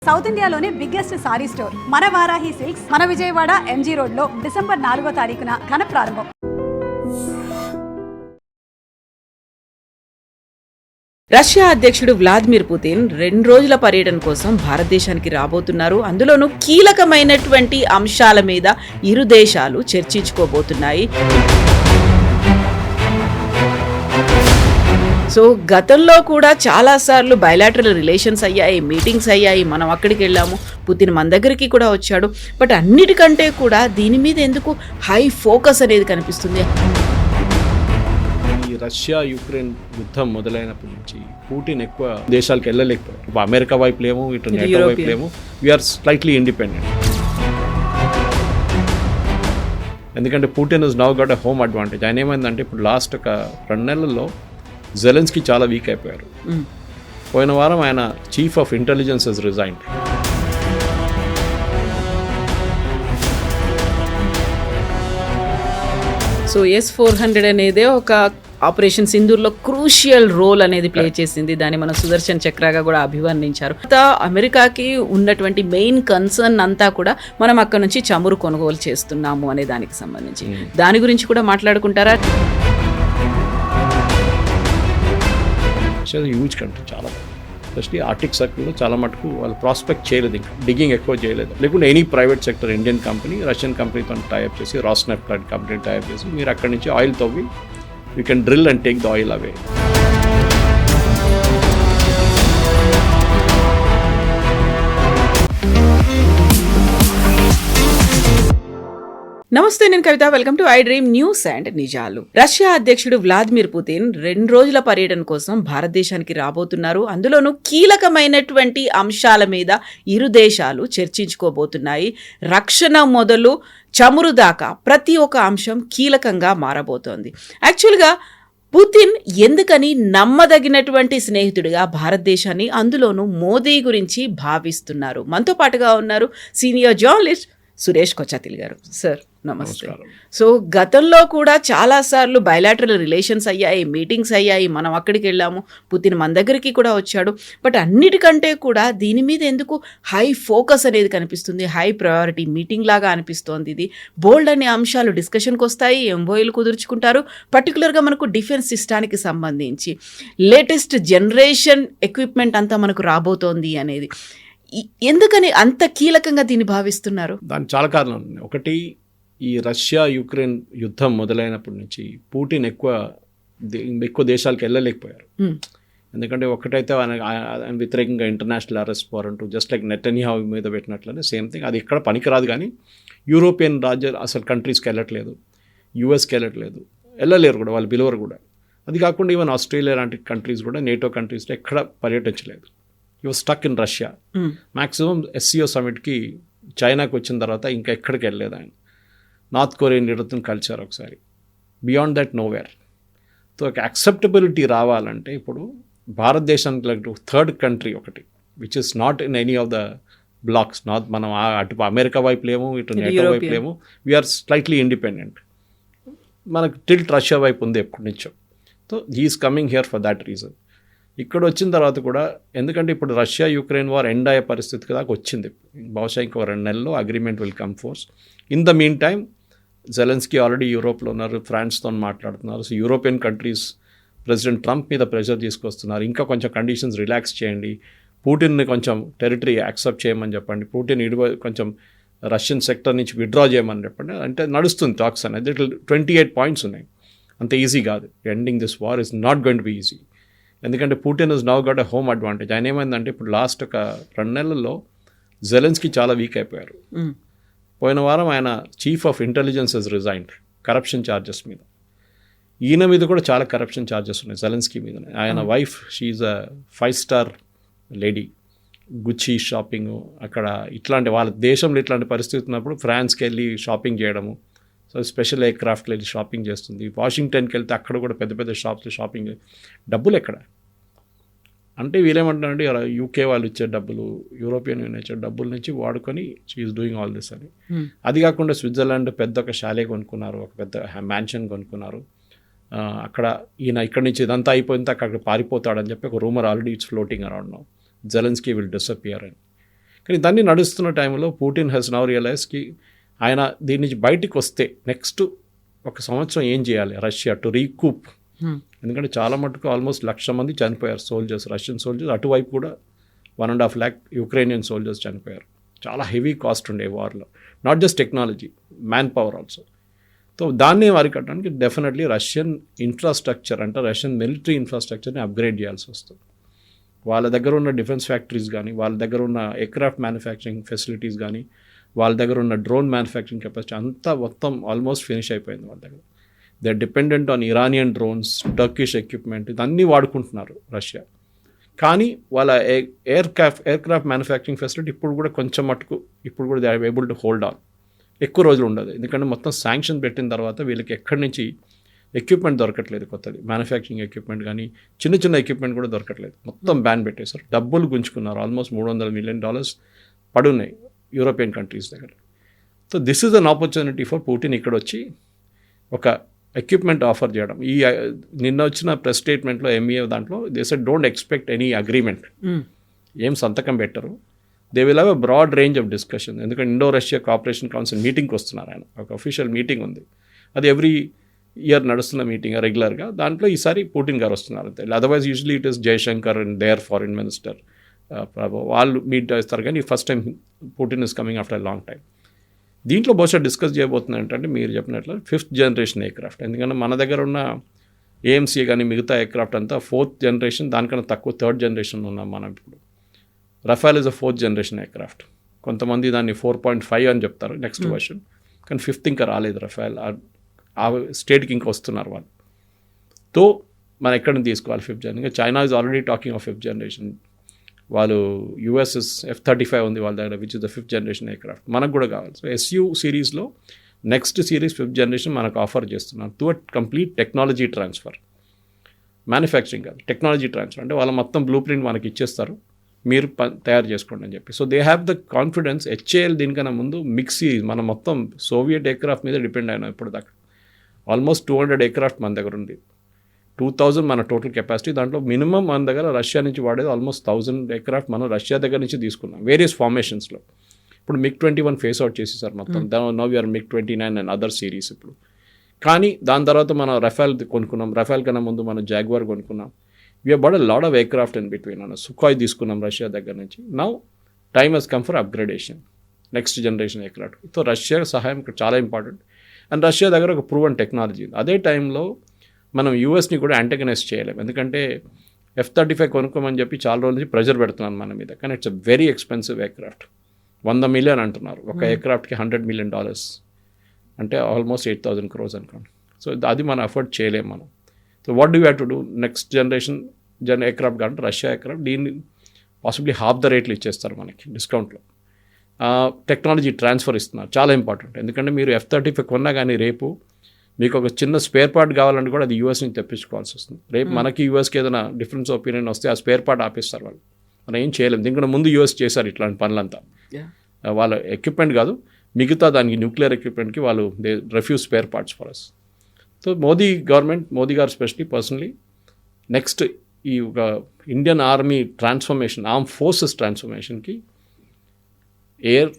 South ఇండియాలోనే biggest sorry store మన Varahi silks మన విజయవాడ ఎంజీ రోడ్ లో డిసెంబర్ 4వ తారీఖున ఘన ప్రారంభం. రష్యా అధ్యక్షుడు వ్లాదిమిర్ పుతిన్ 2 రోజుల పర్యటన కోసం భారతదేశానికి రాబోతున్నారు. అందులోనూ కీలకమైనటువంటి అంశాల మీద ఇరు దేశాలు చర్చించుకోబోతున్నాయి. సో గతంలో కూడా చాలాసార్లు బయలాటరల్ రిలేషన్స్ అయ్యాయి, మీటింగ్స్ అయ్యాయి, మనం అక్కడికి వెళ్ళాము, పుతిన్ మన దగ్గరికి కూడా వచ్చాడు. బట్ అన్నిటికంటే కూడా దీని మీద ఎందుకు హై ఫోకస్ అనేది కనిపిస్తుంది. రష్యా యుక్రెయిన్ యుద్ధం మొదలైనప్పటి నుంచి పుతిన్ ఎక్కువ దేశాలకు వెళ్ళలేకపోయారు. ఇప్పుడు అమెరికా వైపు లేము, ఇటు నేటో వైపు లేము, వీఆర్ స్లైట్లీ ఇండిపెండెంట్. ఎందుకంటే Putin is now got a home advantage. ఆయన ఏమైందంటే ఇప్పుడు లాస్ట్ ఒక 2 నెలల్లో జెలెన్స్కీ చాలా వీక్ అయిపోయారు. పోయిన వారం ఆయన chief of intelligence is resigned. So S-400 అనేదే ఒక ఆపరేషన్ సింధూర్లో క్రూషియల్ రోల్ అనేది ప్లే చేసింది. దాన్ని మనం సుదర్శన్ చక్రగా కూడా అభివర్ణించారు. అమెరికాకి ఉన్నటువంటి మెయిన్ కన్సర్న్ అంతా కూడా మనం అక్కడ నుంచి చమురు కొనుగోలు చేస్తున్నాము అనే దానికి సంబంధించి దాని గురించి కూడా మాట్లాడుకుంటారా? హ్యూజ్ కంట్రీ, చాలా ఎస్పెషలీ ఆర్టిక్ సర్కిల్లో చాలా మటుకు వాళ్ళు ప్రాస్పెక్ట్ చేయలేదు, ఇంకా డిగ్గింగ్ ఎక్కువ చేయలేదు. లేకుంటే any private sector Indian company Russian కంపెనీతో టైప్ చేసి రాస్నెఫ్ట్ లాంటి కంపెనీ టైప్ చేసి మీరు అక్కడి నుంచి ఆయిల్ తవ్వి you can drill and take the oil away. నమస్తే, నేను Kavitha. Welcome to I dream news and నిజాలు. రష్యా అధ్యక్షుడు వ్లాదిమిర్ పుతిన్ 2 రోజుల పర్యటన కోసం భారతదేశానికి రాబోతున్నారు. అందులోనూ కీలకమైనటువంటి అంశాల మీద ఇరు దేశాలు చర్చించుకోబోతున్నాయి. రక్షణ మొదలు చమురు దాకా ప్రతి ఒక్క అంశం కీలకంగా మారబోతోంది. యాక్చువల్గా పుతిన్ ఎందుకని నమ్మదగినటువంటి స్నేహితుడిగా భారతదేశాన్ని, అందులోనూ మోదీ గురించి భావిస్తున్నారు? మనతో పాటుగా ఉన్నారు సీనియర్ జర్నలిస్ట్ సురేష్ కొచ్చాతిల్ గారు. సార్ నమస్తే. సో గతంలో కూడా చాలాసార్లు బయలాటరల్ రిలేషన్స్ అయ్యాయి, మీటింగ్స్ అయ్యాయి, మనం అక్కడికి వెళ్ళాము, పుతిన్ మన దగ్గరికి కూడా వచ్చాడు. బట్ అన్నిటికంటే కూడా దీని మీద ఎందుకు హై ఫోకస్ అనేది కనిపిస్తుంది, హై ప్రయారిటీ మీటింగ్ లాగా అనిపిస్తోంది. ఇది బోల్డ్ అనే అంశాలు డిస్కషన్కి వస్తాయి, ఎంఓయూలు కుదుర్చుకుంటారు. పర్టికులర్గా మనకు డిఫెన్స్ సిస్టానికి సంబంధించి లేటెస్ట్ జనరేషన్ ఎక్విప్మెంట్ అంతా మనకు రాబోతోంది అనేది ఎందుకని అంత కీలకంగా దీన్ని భావిస్తున్నారు? దానికి చాలా కారణాలు ఉన్నాయి. ఒకటి, ఈ రష్యా యుక్రెయిన్ యుద్ధం మొదలైనప్పటి నుంచి పుతిన్ ఎక్కువ దేశాలకు వెళ్ళలేకపోయారు. ఎందుకంటే ఒకటైతే ఆయన వ్యతిరేకంగా international arrest warrant just like Netanyahu మీద పెట్టినట్లనే సేమ్ థింగ్. అది ఎక్కడ పనికిరాదు. కానీ యూరోపియన్ రాజ్యాలు అసలు కంట్రీస్కి వెళ్ళట్లేదు, యూఎస్కి వెళ్ళట్లేదు, వెళ్ళలేరు కూడా, వాళ్ళు పిలవరు కూడా. అది కాకుండా ఈవెన్ ఆస్ట్రేలియా లాంటి కంట్రీస్ కూడా, నేటో కంట్రీస్లో ఎక్కడ పర్యటించలేదు. You stuck in Russia. Maximum SCO సమిట్కి చైనాకి వచ్చిన తర్వాత ఇంకా ఎక్కడికి వెళ్ళలేదు ఆయన. నార్త్ కొరియన్ లీడర్తో కలిసారు ఒకసారి. Beyond that nowhere. సో ఒక యాక్సెప్టబిలిటీ రావాలంటే ఇప్పుడు భారతదేశానికి థర్డ్ కంట్రీ ఒకటి which is not in any of the blocks. Not మనం అటు అమెరికా వైపు లేము, ఇటు నేటో వైపు లేము, వీఆర్ స్లైట్లీ ఇండిపెండెంట్. మనకు టిల్ట్ రష్యా వైపు ఉంది ఎప్పటి నుంచో. So he is coming here for that reason. ఇక్కడ వచ్చిన తర్వాత కూడా, ఎందుకంటే ఇప్పుడు రష్యా యుక్రెయిన్ వార్ ఎండ్ అయ్యే పరిస్థితి దాకా వచ్చింది. బహుశా ఇంకో 2 నెలల్లో agreement will come force. In the mean time Zelensky already యూరోప్లో ఉన్నారు, ఫ్రాన్స్తో మాట్లాడుతున్నారు. So European countries president Trump మీద ప్రెషర్ తీసుకొస్తున్నారు, ఇంకా కొంచెం కండిషన్స్ రిలాక్స్ చేయండి, పుతిన్ని కొంచెం టెరిటరీ యాక్సెప్ట్ చేయమని చెప్పండి, పుతిన్ కొంచెం రష్యన్ సెక్టర్ నుంచి విత్డ్రా చేయమని చెప్పండి. అంటే నడుస్తుంది టాక్స్ అనేది. 28 పాయింట్స్ ఉన్నాయి. అంత ఈజీ కాదు. Ending this war is not going to be easy. ఎందుకంటే Putin is now got a home advantage. ఆయన ఏమైందంటే ఇప్పుడు లాస్ట్ ఒక 2 నెలల్లో జెలెన్స్కీ చాలా వీక్ అయిపోయారు. పోయిన వారం ఆయన chief of intelligence is resigned corruption charges మీద. ఈయన మీద కూడా చాలా కరప్షన్ ఛార్జెస్ ఉన్నాయి జెలెన్స్కీ మీద. ఆయన వైఫ్ షీఈ్ అ 5-స్టార్ లేడీ. గుచ్చి షాపింగ్ అక్కడ ఇట్లాంటి వాళ్ళ దేశంలో ఇట్లాంటి పరిస్థితి ఉన్నప్పుడు ఫ్రాన్స్కి వెళ్ళి షాపింగ్ చేయడము. సో స్పెషల్ ఎయిర్ క్రాఫ్ట్కి వెళ్ళి షాపింగ్ చేస్తుంది. వాషింగ్టన్కి వెళ్తే అక్కడ కూడా పెద్ద పెద్ద షాప్స్లో షాపింగ్. డబ్బులు ఎక్కడ అంటే వీళ్ళేమంటున్నారంటే యూకే వాళ్ళు ఇచ్చే డబ్బులు, యూరోపియన్ యూనియన్ ఇచ్చే డబ్బుల నుంచి వాడుకొని షీఈస్ డూయింగ్ ఆల్ దిస్ అని. అది కాకుండా స్విట్జర్లాండ్ పెద్ద ఒక షాలే కొనుక్కున్నారు, ఒక పెద్ద మ్యాన్షన్ కొనుక్కున్నారు. అక్కడ ఈయన ఇక్కడి నుంచి ఇదంతా అయిపోయిన అక్కడ పారిపోతాడని చెప్పి ఒక rumour already it's floating around now. Zelensky will disappear అని. కానీ దాన్ని నడుస్తున్న టైంలో పుటిన్ హ్యాస్ నౌ రియలైజ్కి ఆయన దీని నుంచి బయటికి వస్తే నెక్స్ట్ 1 సంవత్సరం ఏం చేయాలి రష్యా టు రీకూప్. ఎందుకంటే చాలా మటుకు ఆల్మోస్ట్ 1,00,000 మంది చనిపోయారు సోల్జర్స్, రష్యన్ సోల్జర్స్. అటువైపు కూడా 1.5 lakh యుక్రెయినియన్ సోల్జర్స్ చనిపోయారు. చాలా హెవీ కాస్ట్ ఉండే వార్లో, not just technology, man power also. So దాన్ని అరికట్టడానికి డెఫినెట్లీ రష్యన్ ఇన్ఫ్రాస్ట్రక్చర్ అంటే రష్యన్ మిలిటరీ ఇన్ఫ్రాస్ట్రక్చర్ని అప్గ్రేడ్ చేయాల్సి వస్తుంది. వాళ్ళ దగ్గర ఉన్న డిఫెన్స్ ఫ్యాక్టరీస్ కానీ, వాళ్ళ దగ్గర ఉన్న ఎయిర్క్రాఫ్ట్ మ్యానుఫ్యాక్చరింగ్ ఫెసిలిటీస్ కానీ, వాళ్ళ దగ్గర ఉన్న డ్రోన్ మ్యానుఫ్యాక్చరింగ్ కెపాసిటీ అంతా మొత్తం ఆల్మోస్ట్ ఫినిష్ అయిపోయింది వాళ్ళ దగ్గర. They are dependent on Iranian drones, Turkish equipment, ఇదన్నీ వాడుకుంటున్నారు రష్యా. కానీ వాళ్ళ ఎయిర్క్రాఫ్ట్ మ్యానుఫ్యాక్చరింగ్ ఫెసిలిటీ ఇప్పుడు కూడా కొంచెం మటుకు ఇప్పుడు కూడా they are able to hold on. ఎక్కువ రోజులు ఉండదు, ఎందుకంటే మొత్తం శాంక్షన్ పెట్టిన తర్వాత వీళ్ళకి ఎక్కడి నుంచి ఎక్విప్మెంట్ దొరకట్లేదు, కొత్తది మ్యానుఫ్యాక్చరింగ్ ఎక్విప్మెంట్ కానీ చిన్న చిన్న ఎక్విప్మెంట్ కూడా దొరకట్లేదు. మొత్తం బ్యాన్ పెట్టేశారు, డబ్బులు గుంజుకున్నారు. ఆల్మోస్ట్ $300 million పడున్నాయి యూరోపియన్ కంట్రీస్ దగ్గర. So this is an opportunity for Putin ఇక్కడ వచ్చి ఒక ఎక్విప్మెంట్ ఆఫర్ చేయడం. ఈ నిన్న వచ్చిన ప్రెస్ స్టేట్మెంట్లో MEA దాంట్లో they said don't expect any agreement, ఏం సంతకం పెట్టరు. They will have a broad range of discussion. ఎందుకంటే ఇండో రష్యా కోఆపరేషన్ కౌన్సిల్ మీటింగ్కి వస్తున్నారు ఆయన, ఒక అఫీషియల్ మీటింగ్ ఉంది, అది ఎవ్రీ ఇయర్ నడుస్తున్న మీటింగ్ రెగ్యులర్గా. దాంట్లో ఈసారి పుటిన్ గారు వస్తున్నారు అంతే. Otherwise usually it is Jaishankar and their foreign minister వాళ్ళు మీట్ చేస్తారు. కానీ first time Putin is coming after long time. దీంట్లో బహుశా డిస్కస్ చేయబోతుంది ఏంటంటే మీరు చెప్పినట్లు 5th generation ఎయిర్క్రాఫ్ట్. ఎందుకంటే మన దగ్గర ఉన్న AMC కానీ మిగతా ఎయిర్క్రాఫ్ట్ అంతా 4th generation, దానికన్నా తక్కువ 3rd generation ఉన్నాం మనం ఇప్పుడు. రఫాల్ is a 4th generation aircraft. కొంతమంది దాన్ని 4.5 అని చెప్తారు నెక్స్ట్ వర్షన్, కానీ 5th ఇంకా రాలేదు రఫాల్. ఆ స్టేట్కి ఇంకా వస్తున్నారు వాళ్ళు. తో మనం ఎక్కడిని తీసుకోవాలి 5th generation? ఇంకా China is already talking of 5th generation. వాళ్ళు US F-35 ఉంది వాళ్ళ దగ్గర, which is the 5th generation aircraft. మనకు కూడా కావాలి. సో SU సిరీస్లో నెక్స్ట్ సిరీస్ 5th generation మనకు ఆఫర్ చేస్తున్నారు to complete technology transfer. Manufacturing కాదు, టెక్నాలజీ ట్రాన్స్ఫర్. అంటే వాళ్ళ మొత్తం బ్లూ ప్రింట్ మనకి ఇచ్చేస్తారు, మీరు తయారు చేసుకోండి అని చెప్పి. So they have the confidence. HAL దీనికన్నా ముందు మిక్సీ, మనం మొత్తం సోవియట్ ఎయిర్క్రాఫ్ట్ మీద డిపెండ్ అయినాం ఇప్పుడు దాకా. ఆల్మోస్ట్ 200 ఎయిర్క్రాఫ్ట్ మన దగ్గర ఉంది, 2000 మన టోటల్ కెపాసిటీ. దాంట్లో మినిమం మన దగ్గర రష్యా నుంచి వాడేది ఆల్మోస్ట్ 1000 ఎయిర్క్రాఫ్ట్ మనం రష్యా దగ్గర నుంచి తీసుకున్నాం వేరియస్ ఫార్మేషన్స్లో. ఇప్పుడు MiG-21 ఫేస్ అవుట్ చేసేసారు మొత్తం. Now you are MiG-29 and other series ఇప్పుడు. కానీ దాని తర్వాత మనం రఫాల్ కొనుక్కున్నాం, రఫాల్ కన్నా ముందు మనం జాగ్వార్ కొనుక్కున్నాం. We have bought a lot of aircraft in between. Sukhoi తీసుకున్నాం రష్యా దగ్గర నుంచి. Now time has come for upgradation, next generation aircraft. So Russia సహాయం ఇక్కడ చాలా ఇంపార్టెంట్. అండ్ రష్యా దగ్గర ఒక ప్రూవన్ టెక్నాలజీ ఉంది. అదే టైంలో మనం యూఎస్ని కూడా యాంటగనైజ్ చేయలేము, ఎందుకంటే F-35 కొనుక్కోమని చెప్పి చాలా రోజుల నుంచి ప్రెజర్ పెడుతున్నాను మన మీద. కానీ it's a very expensive aircraft. 100 million అంటున్నారు ఒక ఎయిర్క్రాఫ్ట్కి. $100 million అంటే ఆల్మోస్ట్ 8,000 crores అనుకోండి. సో అది మనం అఫోర్డ్ చేయలేము మనం. So what do have to do? Next generation aircraft కాబట్టి రష్యా ఎయిర్క్రాఫ్ట్ దీన్ని పాసిబ్లీ హాఫ్ ద రేట్లు ఇచ్చేస్తారు మనకి డిస్కౌంట్లో. టెక్నాలజీ ట్రాన్స్ఫర్ ఇస్తున్నారు, చాలా ఇంపార్టెంట్. ఎందుకంటే మీరు F-35 కొన్నా కానీ రేపు మీకు ఒక చిన్న స్పేర్ పార్ట్ కావాలంటే కూడా అది US నుంచి తెప్పించుకోవాల్సి వస్తుంది. రేపు మనకి USకి ఏదైనా డిఫరెన్స్ ఒపీనియన్ వస్తే ఆ స్పేర్ పార్ట్ ఆపేస్తారు వాళ్ళు. మనం ఏం చేయలేము. దీనికన్నా ముందు US చేశారు ఇట్లాంటి పనులంతా. వాళ్ళ ఎక్విప్మెంట్ కాదు, మిగతా దానికి న్యూక్లియర్ ఎక్విప్మెంట్కి వాళ్ళు they refuse spare parts for us. So Modi garu specially personally next ఈ ఒక Indian army transformation, arm forces ట్రాన్స్ఫర్మేషన్కి ఎయిర్,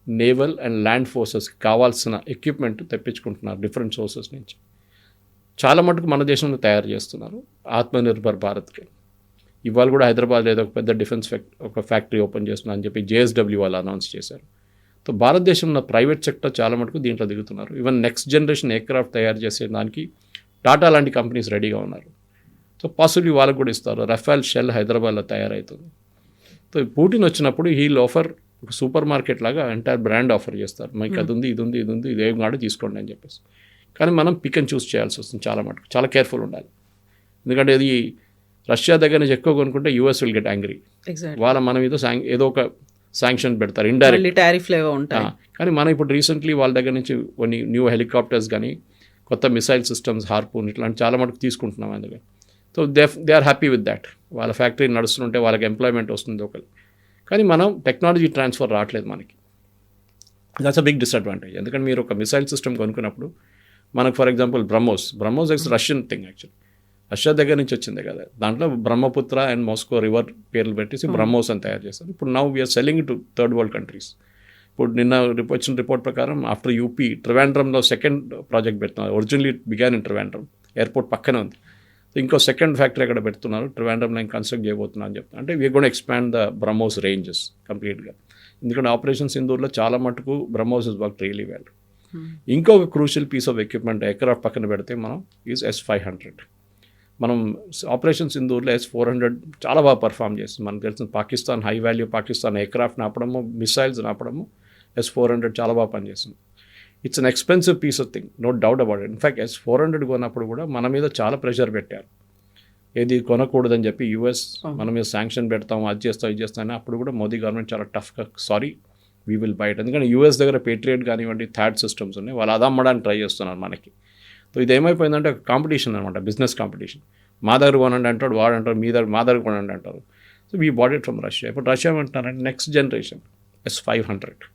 నేవల్ అండ్ ల్యాండ్ ఫోర్సెస్కి కావాల్సిన ఎక్విప్మెంట్ తెప్పించుకుంటున్నారు డిఫరెంట్ సోర్సెస్ నుంచి. చాలా మటుకు మన దేశంలో తయారు చేస్తున్నారు ఆత్మనిర్భర్ భారత్కి. ఇవాళ కూడా హైదరాబాద్ ఏదో ఒక పెద్ద డిఫెన్స్ ఒక ఫ్యాక్టరీ ఓపెన్ చేస్తున్నా అని చెప్పి JSW వాళ్ళు అనౌన్స్ చేశారు. సో భారతదేశంలో ప్రైవేట్ సెక్టర్ చాలా మటుకు దీంట్లో దిగుతున్నారు. ఈవెన్ నెక్స్ట్ జనరేషన్ ఎయిర్క్రాఫ్ట్ తయారు చేసే దానికి టాటా లాంటి కంపెనీస్ రెడీగా ఉన్నారు. సో పాసిబుల్లీ వాళ్ళకు కూడా ఇస్తారు. రఫాల్ షెల్ హైదరాబాద్లో తయారవుతుంది. సో పుటిన్ వచ్చినప్పుడు హీల్ ఆఫర్ ఒక సూపర్ మార్కెట్ లాగా ఎంటైర్ బ్రాండ్ ఆఫర్ చేస్తారు. మీకు అది ఉంది, ఇది ఉంది, ఇది ఉంది, ఇదేం కాదు తీసుకోండి అని చెప్పేసి. కానీ మనం పిక్ అండ్ చూస్ చేయాల్సి వస్తుంది చాలా మటుకు. చాలా కేర్ఫుల్ ఉండాలి. ఎందుకంటే ఇది రష్యా దగ్గర నుంచి ఎక్కువ కొనుక్కుంటే US విల్ గెట్ యాంగ్రీ. వాళ్ళ మనం ఏదో ఒక శాంక్షన్ పెడతారు ఇండైరెక్ట్ టారిఫ్లు ఏవో ఉంటాయి. కానీ మనం ఇప్పుడు రీసెంట్లీ వాళ్ళ దగ్గర నుంచి కొన్ని న్యూ హెలికాప్టర్స్ కానీ కొత్త మిసైల్ సిస్టమ్స్, హార్పూన్ ఇట్లాంటి చాలా మటుకు తీసుకుంటున్నాం అందులో. So they are happy with that. వాళ్ళ ఫ్యాక్టరీ నడుస్తుంటే వాళ్ళకి ఎంప్లాయ్మెంట్ వస్తుంది ఒకరు. కానీ మనం టెక్నాలజీ ట్రాన్స్ఫర్ రావట్లేదు మనకి. That's a big disadvantage. ఎందుకంటే మీరు ఒక మిసైల్ సిస్టమ్ కొనుక్కున్నప్పుడు మనకు for example BrahMos is Russian thing actually. Russia దగ్గర నుంచి వచ్చింది కదా, దాంట్లో బ్రహ్మపుత్ర అండ్ మాస్కో రివర్ పేర్లు పెట్టేసి బ్రహ్మోస్ అని తయారు చేస్తారు. ఇప్పుడు now we are selling to third world countries. ఇప్పుడు నిన్న వచ్చిన రిపోర్ట్ ప్రకారం ఆఫ్టర్ యూపీ ట్రివాండ్రంలో సెకండ్ ప్రాజెక్ట్ పెడుతున్నారు. Originally began in Trivandrum, airport పక్కనే ఉంది. సో ఇంకో సెకండ్ ఫ్యాక్టరీ అక్కడ పెడుతున్నారు, ట్రివాండ్రం లైన్ కన్స్ట్రక్ట్ చేయబోతున్నా అని చెప్తున్నారు. అంటే we're gonna expand the BrahMos ranges కంప్లీట్గా. ఎందుకంటే ఆపరేషన్ సింధూర్లో చాలా మటుకు BrahMos is work really well. ఇంకొక crucial piece of equipment aircraft పక్కన పెడితే మనం ఈజ్ S-500. మనం ఆపరేషన్ సింధూర్లో S-400 చాలా బాగా పర్ఫామ్ చేస్తుంది. మనకు తెలిసిన Pakistan high value Pakistan aircraft ఆపడము, మిసైల్స్ ఆపడము S-400 చాలా బాగా పనిచేస్తుంది. It's an expensive piece of thing, no doubt about it. In fact S-400 కొన్నప్పుడు కూడా మన మీద చాలా ప్రెషర్ పెట్టారు, ఏది కొనకూడదని చెప్పి. యూఎస్ మన మీద శాంక్షన్ పెడతాం, అది చేస్తాం, ఇది చేస్తామని. అప్పుడు కూడా మోదీ గవర్నమెంట్ చాలా టఫ్గా సారీ వీ విల్ బైట్. ఎందుకంటే యూఎస్ దగ్గర పేట్రియట్ కానివ్వండి, థర్డ్ సిస్టమ్స్ ఉన్నాయి, వాళ్ళు అది అమ్మడానికి ట్రై చేస్తున్నారు మనకి. సో ఇది ఏమైపోయిందంటే ఒక కాంపిటీషన్ అనమాట, బిజినెస్ కాంపిటీషన్. మా దగ్గర కొనండి అంటాడు, వాడు అంటారు మా దగ్గర కొనండి అంటారు. So we bought it from Russia. ఇప్పుడు రష్యా ఏమంటున్నారంటే నెక్స్ట్ జనరేషన్ S-500,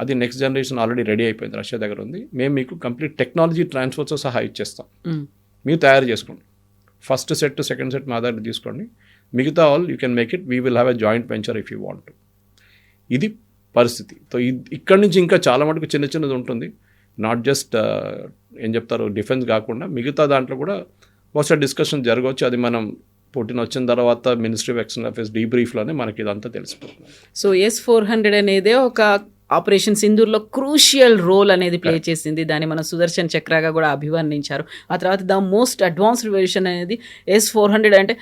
అది నెక్స్ట్ జనరేషన్ ఆల్రెడీ రెడీ అయిపోయింది, రష్యా దగ్గర ఉంది. మేము మీకు కంప్లీట్ టెక్నాలజీ ట్రాన్స్ఫర్తో సహా ఇచ్చేస్తాం, మీరు తయారు చేసుకోండి. ఫస్ట్ సెట్ సెకండ్ సెట్ మా దగ్గర తీసుకోండి, మిగతా all you can make it, we will have a joint venture if you want. ఇది పరిస్థితి. సో ఇక్కడి నుంచి ఇంకా చాలా మటుకు చిన్న చిన్నది ఉంటుంది, నాట్ జస్ట్ ఏం చెప్తారు డిఫెన్స్ కాకుండా మిగతా దాంట్లో కూడా బహుశా డిస్కషన్ జరగవచ్చు. అది మనం పుట్టిన వచ్చిన తర్వాత మినిస్ట్రీ ఆఫ్ ఎక్స్టర్నల్ అఫేర్స్ డీబ్రీఫ్లోనే మనకి ఇదంతా తెలిసిపోతుంది. సో S-400 అనేది ఒక ఆపరేషన్ సింధూర్లో క్రూషియల్ రోల్ అనేది ప్లే చేసింది. దాన్ని మనం సుదర్శన్ చక్రగా కూడా అభివర్ణించారు. ఆ తర్వాత ద మోస్ట్ అడ్వాన్స్డ్ వెర్షన్ అనేది S-400 అంటే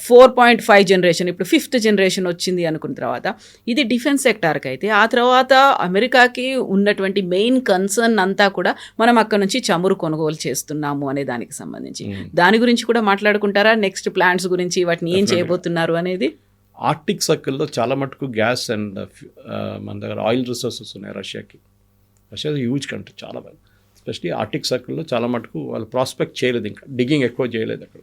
4.5 జనరేషన్, ఇప్పుడు 5th జనరేషన్ వచ్చింది అనుకున్న తర్వాత ఇది డిఫెన్స్ సెక్టార్కి అయితే, ఆ తర్వాత అమెరికాకి ఉన్నటువంటి మెయిన్ కన్సర్న్ అంతా కూడా మనం అక్కడ నుంచి చమురు కొనుగోలు చేస్తున్నాము అనే దానికి సంబంధించి. దాని గురించి కూడా మాట్లాడుకుంటారా, నెక్స్ట్ ప్లాన్స్ గురించి, వాటిని ఏం చేయబోతున్నారు అనేది? ఆర్టిక్ సర్కిల్లో చాలా మటుకు గ్యాస్ అండ్ మన దగ్గర ఆయిల్ రిసోర్సెస్ ఉన్నాయి రష్యాకి. రష్యా హ్యూజ్ కంట్రీ, చాలా బాగా. ఎస్పెషలీ ఆర్టిక్ సర్కిల్లో చాలా మటుకు వాళ్ళు ప్రాస్పెక్ట్ చేయలేదు, ఇంకా డిగ్గింగ్ ఎక్కువ చేయలేదు అక్కడ.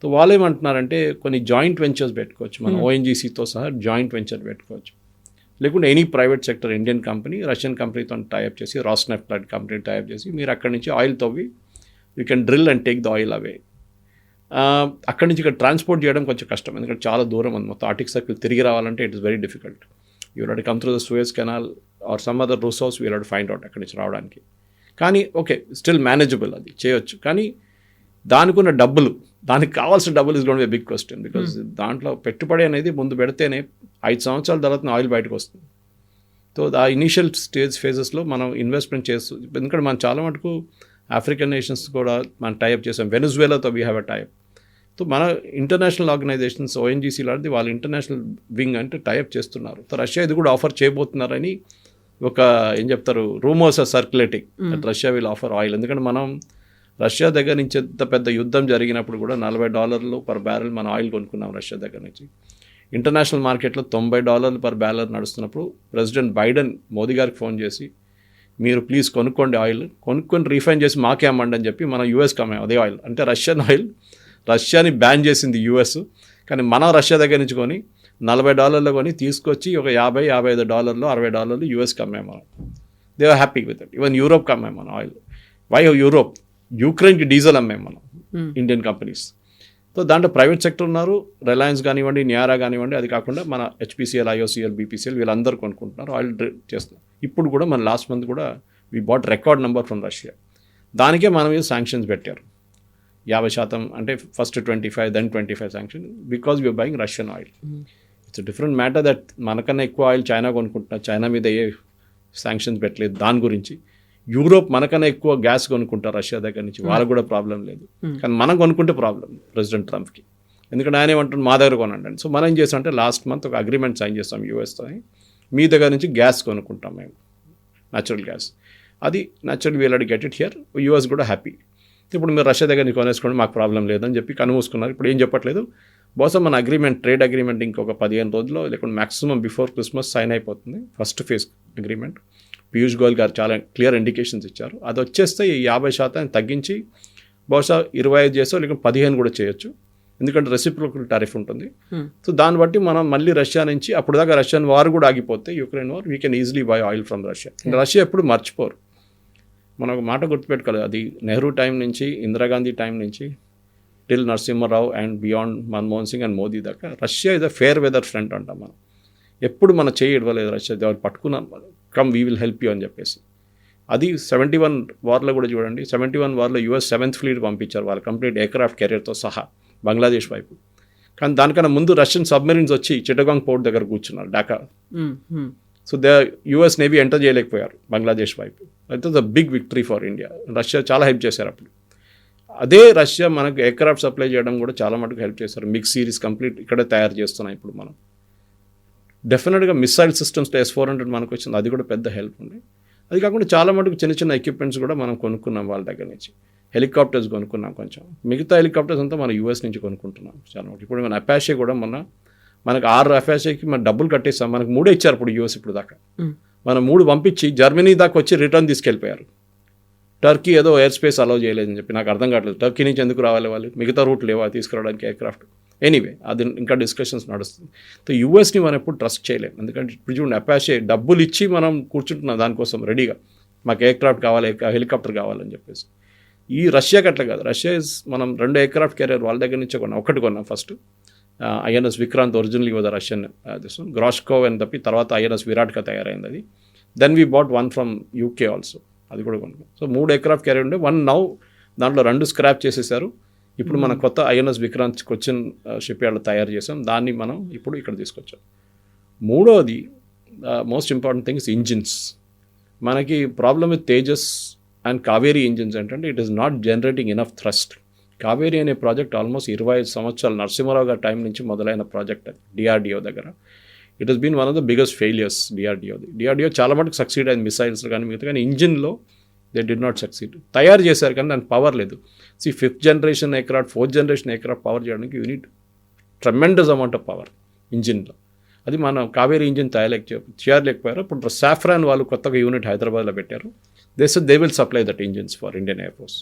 సో వాళ్ళు ఏమంటున్నారంటే కొన్ని జాయింట్ వెంచర్స్ పెట్టుకోవచ్చు, మనం ONGCతో సహా జాయింట్ వెంచర్ పెట్టుకోవచ్చు. లేకుంటే any private sector Indian company Russian కంపెనీతో టైప్ చేసి, రాస్నెఫ్ట్ లాంటి కంపెనీ టైప్ చేసి, మీరు అక్కడి నుంచి ఆయిల్ తవ్వి you can drill and take the oil away. అక్కడి నుంచి ఇక్కడ ట్రాన్స్పోర్ట్ చేయడం కొంచెం కష్టం, ఎందుకంటే చాలా దూరం ఉంది. మొత్తం ఆర్టిక్ సర్కిల్ తిరిగి రావాలంటే it is very difficult. You have to come through the Suez canal or some other resource, we have to find out అక్కడి నుంచి రావడానికి. కానీ ఓకే, స్టిల్ మేనేజబుల్, అది చేయొచ్చు. కానీ దానికి ఉన్న డబ్బులు, దానికి కావాల్సిన డబ్బులు is going to be big question. Because దాంట్లో పెట్టుబడి అనేది ముందు పెడితేనే 5 సంవత్సరాల తర్వాత ఆయిల్ బయటకు వస్తుంది. సో ఆ ఇనీషియల్ ఫేజెస్లో మనం ఇన్వెస్ట్మెంట్ చేస్తూ, ఎందుకంటే మనం చాలా మటుకు ఆఫ్రికన్ నేషన్స్ కూడా మనం టైప్ చేసాం. వెనిజువేలాతో we have a type. So మన ఇంటర్నేషనల్ ఆర్గనైజేషన్స్ ONGC లాంటిది వాళ్ళ ఇంటర్నేషనల్ వింగ్ అంటే టైప్ చేస్తున్నారు. సో రష్యా ఇది కూడా ఆఫర్ చేయబోతున్నారని ఒక ఏం చెప్తారు rumours are circulating that Russia will offer oil. ఎందుకంటే మనం రష్యా దగ్గర నుంచి ఎంత పెద్ద యుద్ధం జరిగినప్పుడు కూడా $40 పర్ బ్యారెల్ మనం ఆయిల్ కొనుక్కున్నాం రష్యా దగ్గర నుంచి. ఇంటర్నేషనల్ మార్కెట్లో $90 పర్ బ్యారెల్ నడుస్తున్నప్పుడు ప్రెసిడెంట్ బైడెన్ మోదీ గారికి ఫోన్ చేసి, మీరు ప్లీజ్ కొనుక్కోండి ఆయిల్, కొనుక్కొని రీఫైన్ చేసి మాకే అమ్మండి అని చెప్పి మనం యూఎస్కి అమ్మాం అదే ఆయిల్. అంటే రష్యన్ ఆయిల్, రష్యాని బ్యాన్ చేసింది యూఎస్, కానీ మనం రష్యా దగ్గర నుంచి కొని $40 కొని తీసుకొచ్చి ఒక $50-55, $60 యూఎస్కి అమ్మాం మనం. They are happy with it. Even యూరోప్కి అమ్మాం మనం ఆయిల్. Why Europe? యూక్రెయిన్కి డీజిల్ అమ్మాం మనం, ఇండియన్ కంపెనీస్. సో దాంట్లో ప్రైవేట్ సెక్టర్ ఉన్నారు, రిలయన్స్ కానివ్వండి, నియారా కానివ్వండి, అది కాకుండా మన HPCL, IOCL, BPCL వీళ్ళందరూ కొనుక్కుంటున్నారు, ఆయిల్ చేస్తున్నారు. ఇప్పుడు కూడా మన లాస్ట్ మంత్ కూడా we bought record number from Russia. దానికే మన మీద శాంక్షన్స్ పెట్టారు 50%, అంటే first 25 then 25 sanction, because we are buying Russian oil. It's different matter that మనకన్నా ఎక్కువ ఆయిల్ చైనా కొనుక్కుంటున్నారు, చైనా మీద ఏ శాంక్షన్స్ పెట్టలేదు దాని గురించి. యూరోప్ మనకన్నా ఎక్కువ గ్యాస్ కొనుక్కుంటారు రష్యా దగ్గర నుంచి, వాళ్ళకు కూడా ప్రాబ్లం లేదు. కానీ మనం కొనుక్కుంటే ప్రాబ్లం ప్రెసిడెంట్ ట్రంప్కి, ఎందుకంటే ఆయన ఏమంటారు మా దగ్గర కొనండి. సో మనం ఏం చేస్తామంటే లాస్ట్ మంత్ ఒక అగ్రిమెంట్ సైన్ చేస్తాం యూఎస్తో, మీ దగ్గర నుంచి గ్యాస్ కొనుక్కుంటాం మేము, న్యాచురల్ గ్యాస్. అది natural we'll get it here, US కూడా హ్యాపీ. ఇప్పుడు మీరు రష్యా దగ్గర నుంచి కొనేసుకోండి, మాకు ప్రాబ్లం లేదని చెప్పి కనుమూసుకున్నారు. ఇప్పుడు ఏం చెప్పట్లేదు. బహుశా మన అగ్రిమెంట్, ట్రేడ్ అగ్రిమెంట్ ఇంకొక 15 రోజుల్లో లేకుంటే మ్యాక్సిమం బిఫోర్ క్రిస్మస్ సైన్ అయిపోతుంది first phase agreement. Piyush Goyal గారు చాలా క్లియర్ ఇండికేషన్స్ ఇచ్చారు. అది వచ్చేస్తే ఈ 50% తగ్గించి బహుశా 25 చేసో లేకుంటే 15 కూడా చేయొచ్చు, ఎందుకంటే రెసిప్రోకల్ టారిఫ్ ఉంటుంది. సో దాన్ని బట్టి మనం మళ్ళీ రష్యా నుంచి, అప్పుడు దాకా రష్యన్ వార్ కూడా ఆగిపోతే, Ukraine war, we can easily by oil from Russia. Russia ఎప్పుడు మర్చిపోరు. మనం ఒక మాట గుర్తుపెట్టుకోవాలి, అది నెహ్రూ టైం నుంచి, ఇందిరాగాంధీ టైం నుంచి till Narasimha Rao and beyond Manmohan Singh and Modi దాకా Russia is a fair weather friend అంటాం మనం. ఎప్పుడు మన చేయి ఇవ్వలేదు రష్యా, వాళ్ళు పట్టుకున్నాం, come we will help you అని చెప్పేసి. అది 71 వార్లో కూడా చూడండి, 71 వార్లో US 7th ఫ్లీట్ పంపించారు వాళ్ళు కంప్లీట్ ఎయిర్క్రాఫ్ట్ కెరియర్తో సహా బంగ్లాదేశ్ వైపు. కానీ దానికన్నా ముందు రష్యన్ సబ్మెరీన్స్ వచ్చి చిట్టగాంగ్ పోర్ట్ దగ్గర కూర్చున్నారు, Dhaka. So US navy enter చేయలేకపోయారు బంగ్లాదేశ్ వైపు. That was a big victory for India. Russia చాలా హెల్ప్ చేశారు అప్పుడు. అదే రష్యా మనకు ఎయిర్క్రాఫ్ట్ సప్లై చేయడం కూడా చాలా మటుకు హెల్ప్ చేశారు. మిగ్ సిరీస్ కంప్లీట్ ఇక్కడే తయారు చేస్తున్నాం ఇప్పుడు మనం. డెఫినెట్గా మిసైల్ సిస్టమ్స్లో S-400 మనకు వచ్చింది, అది కూడా పెద్ద హెల్ప్ ఉంది. అది కాకుండా చాలా మటుకు చిన్న చిన్న ఎక్విప్మెంట్స్ కూడా మనం కొనుక్కున్నాం వాళ్ళ దగ్గర నుంచి. హెలికాప్టర్స్ కొనుక్కున్నాం కొంచెం, మిగతా హెలికాప్టర్స్ అంతా మన US నుంచి కొనుక్కుంటున్నాం చాలా మటుకు. ఇప్పుడు మన అపాషే కూడా మనకు 6 అపాషేకి మనం డబ్బులు కట్టేస్తాం, మనకు 3 ఇచ్చారు ఇప్పుడు US ఇప్పుడు దాకా. మనం 3 పంపించి జర్మనీ దాకా వచ్చి రిటర్న్ తీసుకెళ్ళిపోయారు. టర్కీ ఏదో ఎయిర్ స్పేస్ అలౌ చేయలేదని చెప్పి నాకు అర్థం కావట్లేదు. టర్కీ నుంచి ఎందుకు రావాలి వాళ్ళు, మిగతా రూట్ లేవా తీసుకురావడానికి ఎయిర్క్రాఫ్ట్. ఎనీవే అది ఇంకా డిస్కషన్స్ నడుస్తుంది. సో యూఎస్ని మనం ఎప్పుడు ట్రస్ట్ చేయలేము, ఎందుకంటే ఇప్పుడు చూడండి అపాషే డబ్బులు ఇచ్చి మనం కూర్చుంటున్నాం దానికోసం రెడీగా, మాకు ఎయిర్క్రాఫ్ట్ కావాలి, హెలికాప్టర్ కావాలని చెప్పేసి. ఈ రష్యాకి అట్లా కాదు. రష్యా మనం 2 ఎయిర్క్రాఫ్ట్ క్యారియర్ వాళ్ళ దగ్గర నుంచే కొన్నాం. ఒకటి కొన్నాం first, INS Vikrant originally was Russian Gorshkov అని తప్పి తర్వాత INS విరాట్గా తయారైంది అది. Then we bought 1 from UK also, అది కూడా కొనుక్కో. సో 3 ఎయిర్క్రాఫ్ట్ క్యారియర్ ఉండే, 1 నౌ దాంట్లో 2 స్క్రాప్ చేసేసారు. ఇప్పుడు మన కొత్త INS విక్రాంత్ కొచ్చిన్ షిప్ యార్డ్లో తయారు చేసాం, దాన్ని మనం ఇప్పుడు ఇక్కడ తీసుకొచ్చాం. మూడోది most important thing is engines. మనకి problem with Tejas and Kaveri engines ఏంటంటే it is not generating enough thrust. Kaveri అనే ప్రాజెక్ట్ ఆల్మోస్ట్ 25 సంవత్సరాలు నరసింహారావు గారి టైం నుంచి మొదలైన ప్రాజెక్ట్ అది DRDO దగ్గర. It has been one of the biggest failures DRDO చాలా మటుకు సక్సీడ్ అయింది మిసైల్స్ కానీ మిగతా, కానీ ఇంజిన్లో దే డిడ్ నాట్ సక్సీడ్. తయారు చేశారు కానీ దానికి పవర్ లేదు. 5th generation aircraft 4th generation aircraft power చేయడానికి unit tremendous amount of power ఇంజిన్లో. అది మన కావేరీ ఇంజిన్ చేయలేకపోయారు. ఇప్పుడు సాఫ్రాన్ వాళ్ళు కొత్తగా యూనిట్ హైదరాబాద్లో పెట్టారు. They will supply that engines for Indian air force.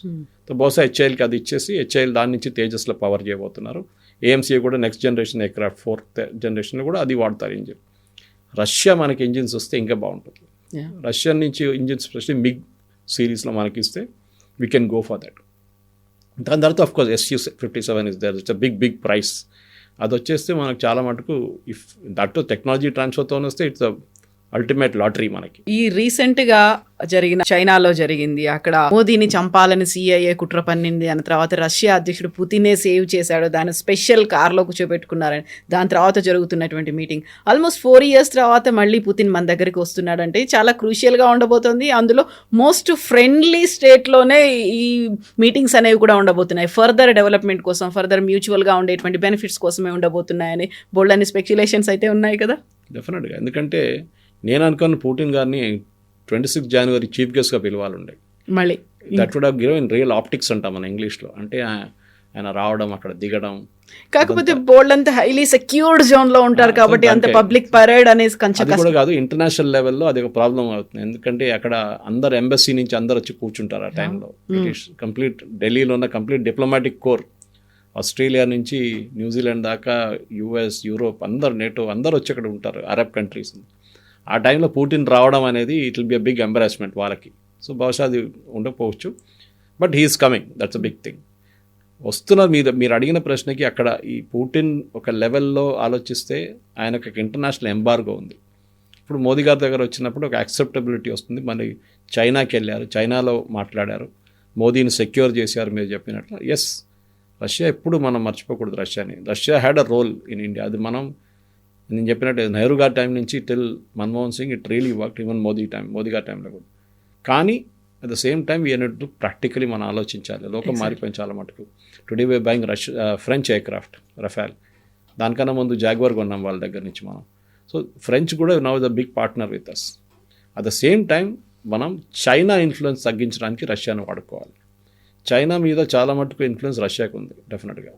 So బహుశా HALకి అది ఇచ్చేసి HAL దాని నుంచి తేజస్లో పవర్ చేయబోతున్నారు. AMC కూడా నెక్స్ట్ జనరేషన్ ఎయిర్క్రాఫ్ట్ 4th జనరేషన్లో కూడా అది వాడతారు ఇంజిన్. రష్యా మనకి ఇంజిన్స్ వస్తే ఇంకా బాగుంటుంది. రష్యా నుంచి ఇంజిన్స్ స్పెషల్లీ మిగ్ సిరీస్లో మనకి ఇస్తే we can go for that. దాని తర్వాత of course Su-57 is there, it's a big price. అది వచ్చేస్తే మనకు చాలా మటుకు ఇఫ్ దట్ టెక్నాలజీ ట్రాన్స్ఫర్తో వస్తే ఇట్స్ అల్టిమేట్ లాటరీ మనకి. ఈ రీసెంట్గా జరిగిన చైనాలో జరిగింది, అక్కడ మోదీని చంపాలని CIA కుట్ర పన్నింది, అని తర్వాత రష్యా అధ్యక్షుడు పుతినే సేవ్ చేశాడు, దాన్ని స్పెషల్ కార్లో కూర్చోబెట్టుకున్నారని. దాని తర్వాత జరుగుతున్నటువంటి మీటింగ్ ఆల్మోస్ట్ 4 years తర్వాత మళ్ళీ పుతిన్ మన దగ్గరికి వస్తున్నాడంటే చాలా క్రూషియల్గా ఉండబోతుంది. అందులో మోస్ట్ ఫ్రెండ్లీ స్టేట్లోనే ఈ మీటింగ్స్ అనేవి కూడా ఉండబోతున్నాయి. ఫర్దర్ డెవలప్మెంట్ కోసం, ఫర్దర్ మ్యూచువల్గా ఉండేటువంటి బెనిఫిట్స్ కోసమే ఉండబోతున్నాయని బోల్డ్ అని స్పెక్యులేషన్స్ అయితే ఉన్నాయి కదా. డెఫినెట్గా, ఎందుకంటే నేను అనుకున్న పుటిన్ గారిని 26 జనవరి చీఫ్ గెస్ట్గా పిలవాలండే. మళ్ళీ that would have given real optics అంటాం మన ఇంగ్లీష్లో. అంటే ఆయన రావడం, అక్కడ దిగడం. కాకపోతే బోల్డ్ అంతా హైలీ సెక్యూర్డ్ జోన్లో ఉంటారు కాబట్టి అంత పబ్లిక్ పరేడ్ అనేది కొంచెం కూడా కాదు, ఇంటర్నేషనల్ లెవెల్లో అది ఒక ప్రాబ్లం అవుతుంది. ఎందుకంటే అక్కడ అందరు ఎంబసీ నుంచి అందరు వచ్చి కూర్చుంటారు ఆ టైంలో. కంప్లీట్ ఢిల్లీలో ఉన్న కంప్లీట్ డిప్లొమాటిక్ కోర్, ఆస్ట్రేలియా నుంచి న్యూజిలాండ్ దాకా, US, యూరోప్ అందరు, నేటో అందరు వచ్చి అక్కడ ఉంటారు, అరబ్ కంట్రీస్. ఆ టైంలో పుటిన్ రావడం అనేది it will be a big embarrassment వాళ్ళకి. సో బహుశా అది ఉండకపోవచ్చు, but he is coming, that's a big thing. వస్తున్నారు. మీరు అడిగిన ప్రశ్నకి అక్కడ ఈ పుటిన్ ఒక లెవెల్లో ఆలోచిస్తే ఆయనకు ఒక ఇంటర్నేషనల్ ఎంబార్గో ఉంది. ఇప్పుడు మోదీ గారి దగ్గర వచ్చినప్పుడు ఒక యాక్సెప్టబిలిటీ వస్తుంది. మళ్ళీ చైనాకి వెళ్ళారు, చైనాలో మాట్లాడారు, మోదీని సెక్యూర్ చేశారు మీరు చెప్పినట్లు. ఎస్, రష్యా ఎప్పుడు మనం మర్చిపోకూడదు రష్యాని. Russia had a role in India. అది నేను చెప్పినట్టు నెహ్రూ గారి టైం నుంచి till Manmohan Singh it really work, even Modi garu టైంలో కూడా. కానీ at the same time we're to practically మనం ఆలోచించాలి. లోకం మారిపోయింది చాలా మటుకు. Today we buying French aircraft Rafale, దానికన్నా ముందు జాగ్వార్ కొన్నాం వాళ్ళ దగ్గర నుంచి మనం. సో ఫ్రెంచ్ కూడా now the big partner with us. At the same time మనం చైనా ఇన్ఫ్లుయెన్స్ తగ్గించడానికి రష్యాను వాడుకోవాలి. చైనా మీద చాలా మటుకు ఇన్ఫ్లుయెన్స్ రష్యాకు ఉంది డెఫినెట్గా.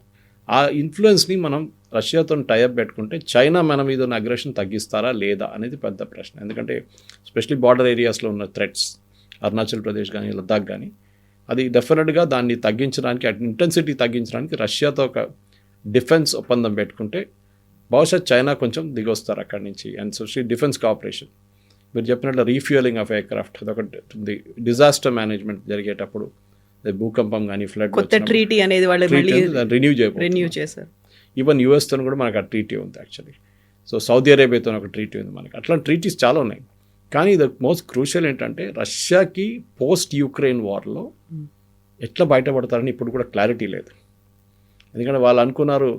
ఆ ఇన్ఫ్లుయెన్స్ని మనం రష్యాతో టైఅప్ పెట్టుకుంటే చైనా మన మీద ఉన్న అగ్రెషన్ తగ్గిస్తారా లేదా అనేది పెద్ద ప్రశ్న. ఎందుకంటే స్పెషలీ బార్డర్ ఏరియాస్లో ఉన్న థ్రెట్స్, అరుణాచల్ ప్రదేశ్ కానీ లద్దాఖ్ కానీ, అది డెఫినెట్గా దాన్ని తగ్గించడానికి, ఇంటెన్సిటీ తగ్గించడానికి రష్యాతో ఒక డిఫెన్స్ ఒప్పందం పెట్టుకుంటే బహుశా చైనా కొంచెం దిగొస్తారు అక్కడి నుంచి. అండ్ సో డిఫెన్స్ కోఆపరేషన్, మీరు చెప్పినట్లు రీఫ్యూయలింగ్ ఆఫ్ ఎయిర్క్రాఫ్ట్, అదొకటి. డిజాస్టర్ మేనేజ్మెంట్ జరిగేటప్పుడు భూకంపం కానీ ఫ్లడ్ కొత్త ట్రీటీ అనేది వాళ్ళు మళ్ళీ రెన్యూ చేశారు. ఈవెన్ యూఎస్తో కూడా మనకు ఆ ట్రీటీ ఉంది యాక్చువల్లీ. సో సౌదీ అరేబియాతో ఒక ట్రీటీ ఉంది మనకి. అట్లాంటి ట్రీటీస్ చాలా ఉన్నాయి. కానీ ద మోస్ట్ క్రూషియల్ ఏంటంటే రష్యాకి పోస్ట్ యుక్రెయిన్ వార్లో ఎట్లా బయటపడతారని ఇప్పుడు కూడా క్లారిటీ లేదు. ఎందుకంటే వాళ్ళు అనుకున్నారు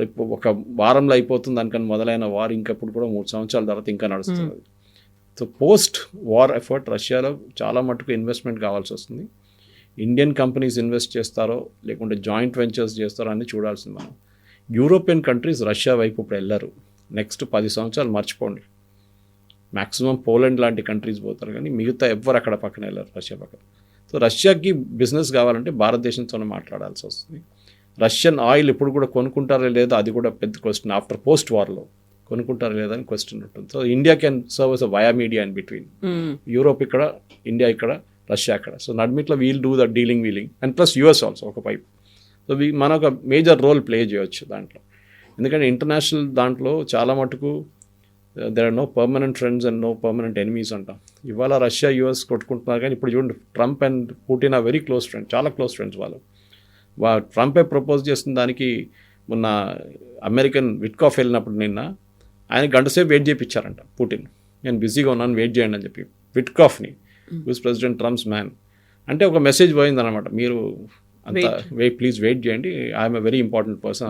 రేపు ఒక వారంలో అయిపోతుంది అనుకని మొదలైన వార్ ఇంకప్పుడు కూడా 3 సంవత్సరాల తర్వాత ఇంకా నడుస్తుంది. సో పోస్ట్ వార్ ఎఫర్ట్ రష్యాలో చాలా మటుకు ఇన్వెస్ట్మెంట్ కావాల్సి వస్తుంది. ఇండియన్ కంపెనీస్ ఇన్వెస్ట్ చేస్తారో లేకుంటే జాయింట్ వెంచర్స్ చేస్తారో అని చూడాల్సింది మనం. యూరోపియన్ కంట్రీస్ రష్యా వైపు ఇప్పుడు వెళ్ళరు. నెక్స్ట్ 10 సంవత్సరాలు మర్చిపోండి. మ్యాక్సిమం పోలాండ్ లాంటి కంట్రీస్ పోతారు కానీ మిగతా ఎవ్వరు అక్కడ పక్కన వెళ్ళరు రష్యా పక్కన. సో రష్యాకి బిజినెస్ కావాలంటే భారతదేశంతోనే మాట్లాడాల్సి వస్తుంది. రష్యన్ ఆయిల్ ఇప్పుడు కూడా కొనుక్కుంటారా లేదా అది కూడా పెద్ద క్వశ్చన్. ఆఫ్టర్ పోస్ట్ వార్లో కొనుక్కుంటారా లేదా అని క్వశ్చన్ ఉంటుంది. So India can serve as a via media in between. Europe ఇక్కడ, ఇండియా ఇక్కడ, రష్యా అక్కడ. సో నడ్మిట్లో we'll do the dealing and plus US also ఒక పైప్. సో మన ఒక మేజర్ రోల్ ప్లే చేయవచ్చు దాంట్లో. ఎందుకంటే ఇంటర్నేషనల్ దాంట్లో చాలా మటుకు there are no permanent friends and no permanent enemies అంటాం. ఇవాళ రష్యా యూఎస్ కొట్టుకుంటున్నారు కానీ ఇప్పుడు చూడండి Trump and Putin are very close friends, చాలా క్లోజ్ ఫ్రెండ్స్ వాళ్ళు. ట్రంపే ప్రపోజ్ చేసిన దానికి మొన్న అమెరికన్ విట్కాఫ్ వెళ్ళినప్పుడు నిన్న ఆయన గంట సేపు వెయిట్ చేయించారంట పుటిన్. నేను బిజీగా ఉన్నాను వెయిట్ చేయండి అని చెప్పి విట్కాఫ్ని, హూస్ ప్రెసిడెంట్ ట్రంప్స్ మ్యాన్. అంటే ఒక మెసేజ్ పోయిందనమాట, మీరు అంత ప్లీజ్ వెయిట్ చేయండి, I'm a very important person,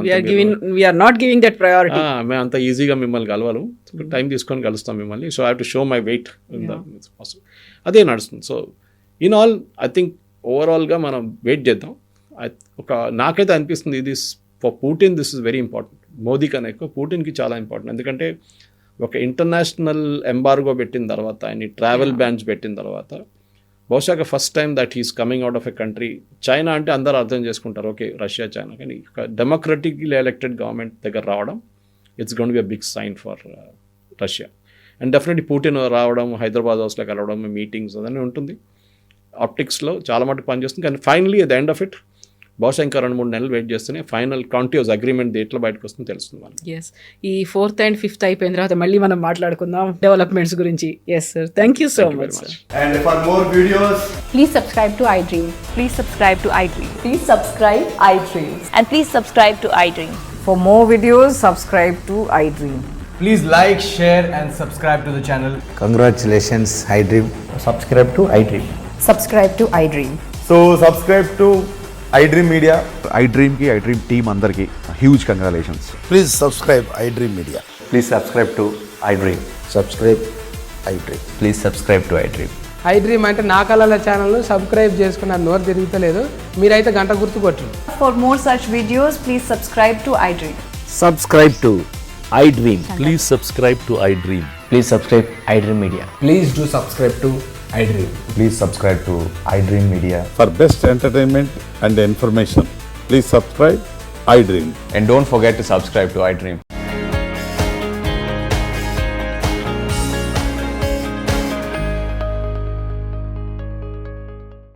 మేము అంత ఈజీగా మిమ్మల్ని కలవాలి, టైం తీసుకొని కలుస్తాం మిమ్మల్ని, so I have to show my weight in the possible. అదే నడుస్తుంది. So in all I think ఓవరాల్గా మనం వెయిట్ చేద్దాం. నాకైతే అనిపిస్తుంది ఇది for Putin this is very important. Modi కన్నా ఎక్కువ పుటిన్కి చాలా ఇంపార్టెంట్. ఎందుకంటే ఒక ఇంటర్నేషనల్ ఎంబార్గో పెట్టిన తర్వాత, ఆయన ట్రావెల్ బ్యాన్స్ పెట్టిన తర్వాత, బహుశా first time that he's coming out of a country. China అంటే అందరూ అర్థం చేసుకుంటారు, ఓకే రష్యా చైనా, కానీ ఒక డెమోక్రటిక్లీ ఎలక్టెడ్ గవర్నమెంట్ దగ్గర రావడం it's gonna be a big sign for Russia. And definitely Putin రావడం, హైదరాబాద్ హౌస్లో కలవడం, మీటింగ్స్ అదన్నీ ఉంటుంది. ఆప్టిక్స్లో చాలా మటుకు పనిచేస్తుంది. కానీ finally at the end of it బహుశా ఇంకా 2-3 నెలలు వెయిట్ చేస్తేనే ఫైనల్ కాంటియోస్ అగ్రిమెంట్ ఎట్లా బయటకు వస్తుందో తెలుస్తుంది మనకి. ఎస్, ఈ 4th and 5th అయిపోయిన తర్వాత మళ్ళీ మనం మాట్లాడుకుందాం డెవలప్మెంట్స్ గురించి. Yes sir, thank you so much sir. And for more videos, Please subscribe to iDream. Please subscribe to iDream. Please subscribe iDream. And please subscribe to iDream. For more videos, subscribe to iDream. please like, share and subscribe to the channel. Congratulations, iDream. Subscribe to iDream. Subscribe to iDream. So subscribe to iDream Media. iDream team అందరికి huge congratulations. Please subscribe iDream Media. Please subscribe to iDream. Subscribe iDream. Please subscribe to iDream. iDream అంటే నా కళల ఛానల్ను subscribe చేసుకున్న నోరు తిరుగుతలేదు, మీరైతే గంట గుర్తు కొట్టండి. For more such videos, please subscribe to iDream. Subscribe to iDream. Please subscribe to iDream. Please subscribe iDream Media. Please do subscribe to iDream. Please subscribe to iDream Media. For best entertainment and information, please subscribe iDream. And don't forget to subscribe to iDream.